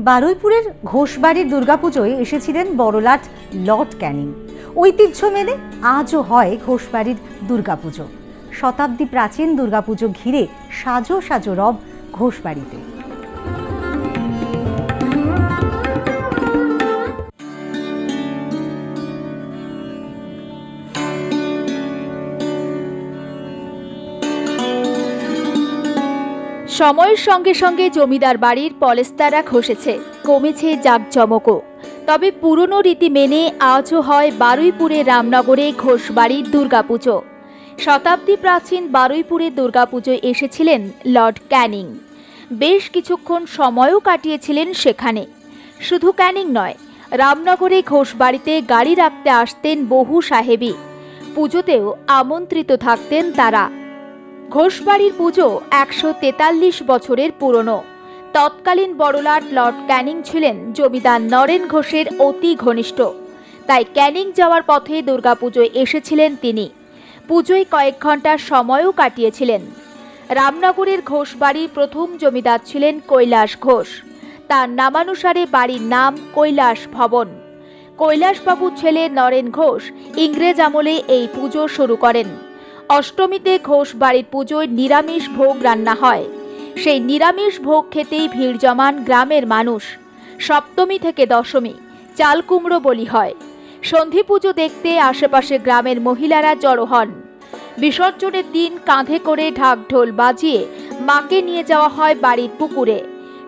বারুইপুরের ঘোষবাড়ির দুর্গাপুজোয় এসেছিলেন বড়লাট লর্ড ক্যানিং। ঐতিহ্য মেনে আজও হয় ঘোষবাড়ির দুর্গাপুজো। শতাব্দী প্রাচীন দুর্গাপুজো ঘিরে সাজো সাজো রব ঘোষবাড়িতে। সময়ের সঙ্গে সঙ্গে জমিদার বাড়ির পলেস্তারা খসেছে, কমেছে জাঁকজমকও। তবে পুরনো রীতি মেনে আজও হয় বারুইপুরে রামনগরে ঘোষবাড়ির দুর্গাপুজো। শতাব্দী প্রাচীন বারুইপুরের দুর্গাপুজোয় এসেছিলেন লর্ড ক্যানিং। বেশ কিছুক্ষণ সময়ও কাটিয়েছিলেন সেখানে। শুধু ক্যানিং নয়, রামনগরে ঘোষবাড়িতে গাড়ি রাখতে আসতেন বহু সাহেবী। পুজোতেও আমন্ত্রিত থাকতেন তারা। ঘোষবাড়ির পুজো ১৪৩ বছরের পুরনো। তৎকালীন বড়লাট লর্ড ক্যানিং ছিলেন জমিদার নরেন ঘোষের অতি ঘনিষ্ঠ। তাই ক্যানিং যাওয়ার পথে দুর্গাপুজোয় এসেছিলেন তিনি। পুজোয় কয়েক ঘন্টা সময়ও কাটিয়েছিলেন। রামনগরের ঘোষবাড়ির প্রথম জমিদার ছিলেন কৈলাস ঘোষ। তার নামানুসারে বাড়ির নাম কৈলাস ভবন। কৈলাসবাবুর ছেলে নরেন ঘোষ ইংরেজ আমলে এই পুজো শুরু করেন। অষ্টমীতে ঘোষ বাড়ির পুজোয় নিরামিষ ভোগ রান্না হয়। সেই নিরামিষ ভোগ খেতেই ভিড় জমান গ্রামের মানুষ। সপ্তমী থেকে দশমী চাল কুমড়ো বলি হয়। সন্ধি পুজো দেখতে আশেপাশে গ্রামের মহিলারা জড়ো হন। বিসর্জনের দিন কাঁধে করে ঢাক ঢোল বাজিয়ে মাকে নিয়ে যাওয়া হয় বাড়ির পুকুরে।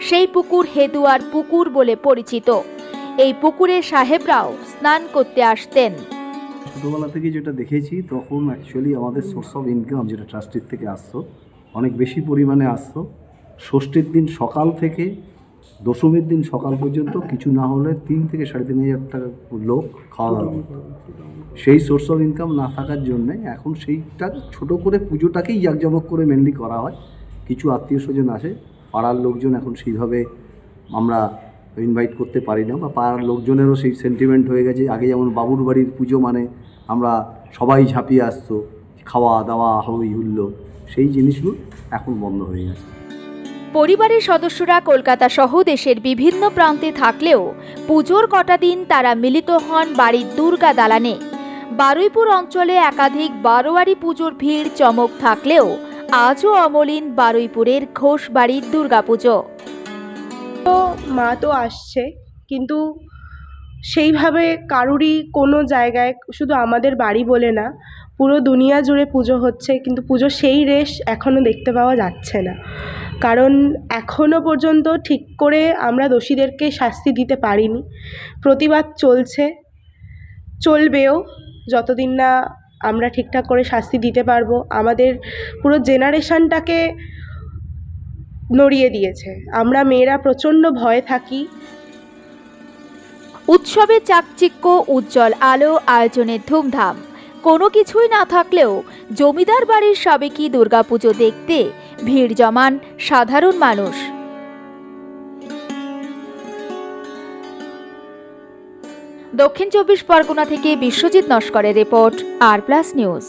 সেই পুকুর হেদুয়ার পুকুর বলে পরিচিত। এই পুকুরে সাহেবরাও স্নান করতে আসতেন। ছোটোবেলা থেকে যেটা দেখেছি, তখন অ্যাকচুয়ালি আমাদের সোর্স অফ ইনকাম যেটা ট্রাস্টির থেকে আসতো, অনেক বেশি পরিমাণে আসতো। ষষ্ঠীর দিন সকাল থেকে দশমীর দিন সকাল পর্যন্ত কিছু না হলে 3 থেকে 3,500 টাকা লোক খাওয়া দাওয়া করতো। সেই সোর্স অফ ইনকাম না থাকার জন্যে এখন সেইটা ছোটো করে পুজোটাকেই জাঁকজমক করে মেনলি করা হয়। কিছু আত্মীয় স্বজন আসে, পাড়ার লোকজন এখন সেইভাবে আমরা ইনভাইট করতে পারি না, বা পাড়ার লোকজনেরও সেই সেন্টিমেন্ট হয়ে গেছে। আগে যেমন বাবুর বাড়ির পুজো মানে আমরা সবাই ঝাঁপিয়ে আসতো, খাওয়া দাওয়া হই হুল্লো, সেই জিনিসগুলো এখন বন্ধ হয়ে গেছে। পরিবারের সদস্যরা কলকাতা সহ দেশের বিভিন্ন প্রান্তে থাকলেও পুজোর কটা দিন তারা মিলিত হন বাড়ির দুর্গা দালানে। বারুইপুর অঞ্চলে একাধিক বারোয়ারি পুজোর ভিড় চমক থাকলেও আজও অমলিন বারুইপুরের ঘোষবাড়ির দুর্গাপুজো। মা তো আসছে, কিন্তু সেইভাবে কারুরই কোনো জায়গায়, শুধু আমাদের বাড়ি বলে না, পুরো দুনিয়া জুড়ে পুজো হচ্ছে, কিন্তু পুজো সেই রেশ এখনও দেখতে পাওয়া যাচ্ছে না। কারণ এখনও পর্যন্ত ঠিক করে আমরা দোষীদেরকে শাস্তি দিতে পারিনি। প্রতিবাদ চলছে, চলবেও, যতদিন না আমরা ঠিকঠাক করে শাস্তি দিতে পারবো। আমাদের পুরো জেনারেশনটাকে নড়িয়ে দিয়েছে। আমরা মেয়েরা প্রচণ্ড ভয়ে থাকি। উৎসবে চাকচিক্য, উজ্জ্বল আলো, আয়োজনের ধুমধাম। কোনো কিছুই না থাকলেও জমিদার বাড়ির সাবেকি দুর্গাপুজো দেখতে ভিড় জমান সাধারণ মানুষ। দক্ষিণ 24 পরগনা থেকে বিশ্বজিৎ নস্করের রিপোর্ট, আর প্লাস নিউজ।